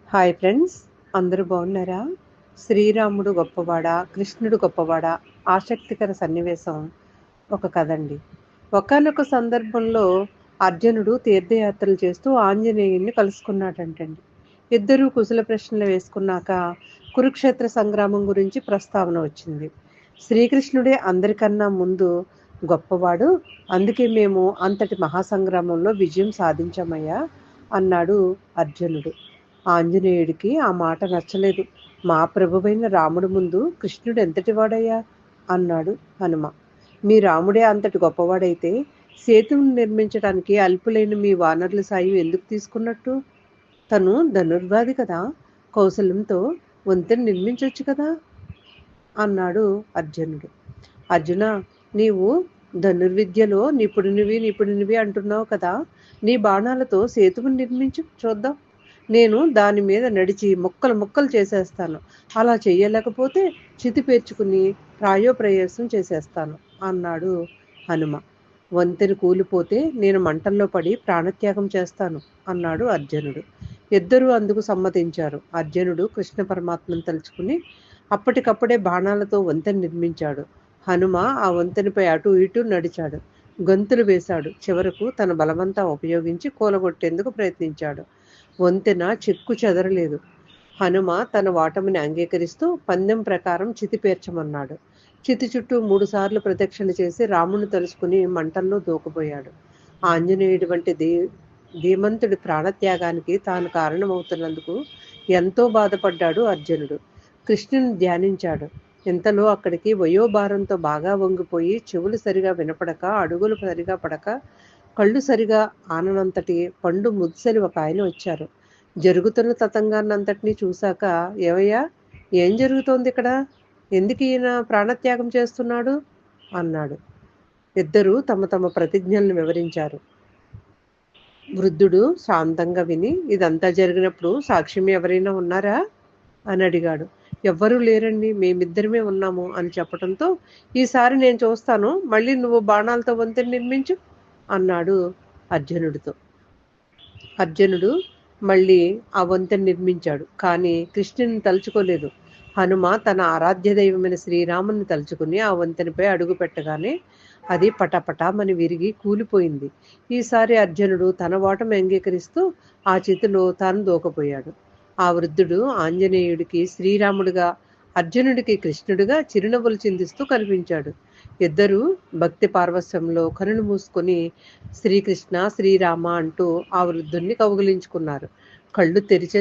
Hi friends, అందరూ బాగున్నారా? శ్రీరాముడు గొప్పవాడా, కృష్ణుడు గొప్పవాడా? ఆసక్తికర సన్నివేశం ఒక కథ అండి. ఒకానొక సందర్భంలో అర్జునుడు తీర్థయాత్రలు చేస్తూ ఆంజనేయుణ్ణి కలుసుకున్నాడంటండి. ఇద్దరూ కుశల ప్రశ్నలు వేసుకున్నాక కురుక్షేత్ర సంగ్రామం గురించి ప్రస్తావన వచ్చింది. శ్రీకృష్ణుడే అందరికన్నా ముందు గొప్పవాడు, అందుకే మేము అంతటి మహాసంగ్రామంలో విజయం సాధించామయ్యా అన్నాడు అర్జునుడు. ఆంజనేయుడికి ఆ మాట నచ్చలేదు. మా ప్రభువైన రాముడు ముందు కృష్ణుడు ఎంతటివాడయ్యా అన్నాడు హనుమ. మీ రాముడే అంతటి గొప్పవాడైతే సేతువును నిర్మించడానికి అల్పులైన మీ వానరుల సాయం ఎందుకు తీసుకున్నట్టు? తను ధనుర్వాది కదా, కౌశలంతో వంతెన నిర్మించొచ్చు కదా అన్నాడు అర్జునుడు. అర్జున, నీవు ధనుర్విద్యలో నిపుణునివి అంటున్నావు కదా, నీ బాణాలతో సేతువును నిర్మించు చూద్దాం. నేను దాని మీద నడిచి ముక్కలు ముక్కలు చేసేస్తాను. అలా చెయ్యలేకపోతే చితి పేర్చుకుని ప్రాయోప్రయాసం చేసేస్తాను అన్నాడు హనుమ. వంతెన కూలిపోతే నేను మంటల్లో పడి ప్రాణత్యాగం చేస్తాను అన్నాడు అర్జునుడు. ఇద్దరూ అందుకు సమ్మతించారు. అర్జునుడు కృష్ణ పరమాత్మను తలుచుకుని అప్పటికప్పుడే బాణాలతో వంతెన నిర్మించాడు. హనుమ ఆ వంతెనపై అటు ఇటు నడిచాడు, గంతులు వేశాడు. చివరకు తన బలమంతా ఉపయోగించి కూలగొట్టేందుకు ప్రయత్నించాడు. వంతెన చెక్కు చెదరలేదు. హనుమ తన ఓటమిని అంగీకరిస్తూ పందెం ప్రకారం చితి పేర్చమన్నాడు. చితి చుట్టూ 3 సార్లు ప్రదక్షిణ చేసి రాముని తలుచుకుని మంటల్లో దూకబోయాడు. ఆంజనేయుడి వంటి ధీమంతుడి ప్రాణత్యాగానికి తాను కారణమవుతున్నందుకు ఎంతో బాధపడ్డాడు అర్జునుడు. కృష్ణుని ధ్యానించాడు. ఇంతలో అక్కడికి వయోభారంతో బాగా వంగిపోయి చెవులు సరిగా వినపడక, అడుగులు సరిగా పడక, కళ్ళు సరిగా ఆననంతటి పండు ముద్దుసలి ఒక ఆయన వచ్చారు. జరుగుతున్న తతంగాన్నంతటినీ చూశాక, ఏవయ్యా, ఏం జరుగుతోంది ఇక్కడ? ఎందుకు ఈయన ప్రాణత్యాగం చేస్తున్నాడు అన్నాడు. ఇద్దరూ తమ తమ ప్రతిజ్ఞలను వివరించారు. వృద్ధుడు శాంతంగా విని, ఇదంతా జరిగినప్పుడు సాక్ష్యం ఎవరైనా ఉన్నారా అని అడిగాడు. ఎవ్వరూ లేరండి, మేమిద్దరమే ఉన్నాము అని చెప్పడంతో, ఈసారి నేను చూస్తాను, మళ్ళీ నువ్వు బాణాలతో వంతెన నిర్మించు అన్నాడు అర్జునుడితో. అర్జునుడు మళ్ళీ ఆ వంతెన నిర్మించాడు. కానీ కృష్ణుని తలుచుకోలేదు. హనుమ తన ఆరాధ్య దైవమైన శ్రీరాముని తలుచుకుని ఆ వంతెనపై అడుగు పెట్టగానే అది పటపటామని విరిగి కూలిపోయింది. ఈసారి అర్జునుడు తన ఓటమి అంగీకరిస్తూ ఆ చితిలో తాను దూకపోయాడు. ఆ వృద్ధుడు ఆంజనేయుడికి శ్రీరాముడిగా, అర్జునుడికి కృష్ణుడిగా చిరునవ్వులు చిందిస్తూ కనిపించాడు. ఇద్దరూ భక్తి పార్వస్యంలో కనులు మూసుకొని శ్రీకృష్ణ శ్రీరామ అంటూ ఆ వృద్ధుణ్ణి కౌగిలించుకున్నారు. కళ్ళు తెరిచే